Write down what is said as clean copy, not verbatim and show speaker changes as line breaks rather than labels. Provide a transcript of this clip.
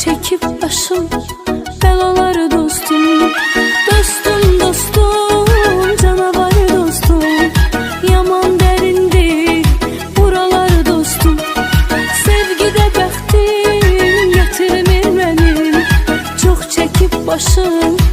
çekip başım belaları dostum. Dostum dostum, canavar dostum, yaman derindir buralar dostum. Sevgide bəxtim gətirmir mənim, çox çəkib başım